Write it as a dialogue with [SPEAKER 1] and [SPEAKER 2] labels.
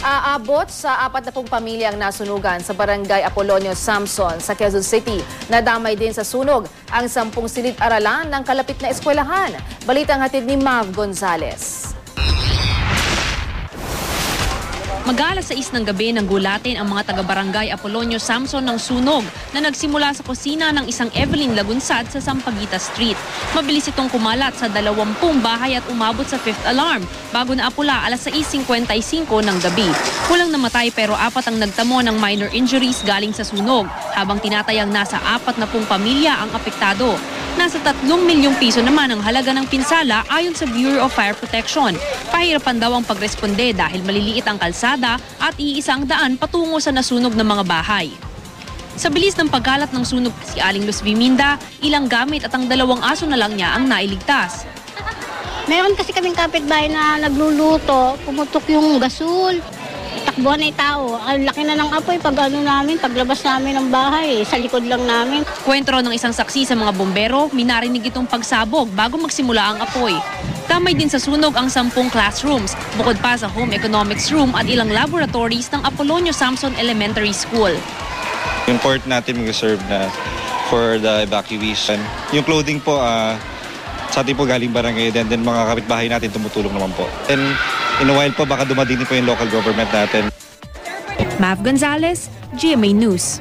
[SPEAKER 1] Aabot sa 40 pamilyang nasunugan sa Barangay Apolonio Samson sa Quezon City. Nadamay din sa sunog ang 10 silid-aralan ng kalapit na eskwelahan. Balitang hatid ni Mav Gonzalez.
[SPEAKER 2] Mag-alas 6 ng gabi nang gulatin ang mga taga-barangay Apolonio Samson ng sunog na nagsimula sa kusina ng isang Evelyn Lagunsad sa Sampaguita Street. Mabilis itong kumalat sa 20 bahay at umabot sa 5th alarm bago naapula alas 6:55 ng gabi. Walang namatay pero 4 ang nagtamo ng minor injuries galing sa sunog, habang tinatayang nasa 40 pamilya ang apektado. Nasa 3 milyong piso naman ang halaga ng pinsala ayon sa Bureau of Fire Protection. Pahirapan daw ang pagresponde dahil maliliit ang kalsada at iisa ang daan patungo sa nasunog ng mga bahay. Sa bilis ng pagkalat ng sunog si Aling Luz Biminda, ilang gamit at ang 2 aso na lang niya ang nailigtas.
[SPEAKER 3] Meron kasi kaming kapitbahay na nagluluto, pumutok yung gasol. Takbuhan na yung tao. Ang laki na ng apoy paglabas namin ng bahay, sa likod lang namin.
[SPEAKER 2] Kwentro ng isang saksi sa mga bombero, minarinig itong pagsabog bago magsimula ang apoy. Damay din sa sunog ang 10 classrooms, bukod pa sa home economics room at ilang laboratories ng Apolonio Samson Elementary School.
[SPEAKER 4] Yung port natin mag-serve na for the evacuation. Yung clothing po, sa atin po galing barangay din, then mga kapitbahay natin tumutulong naman po. And in a while po, baka dumadini po yung local government natin.
[SPEAKER 2] Mav Gonzalez, GMA News.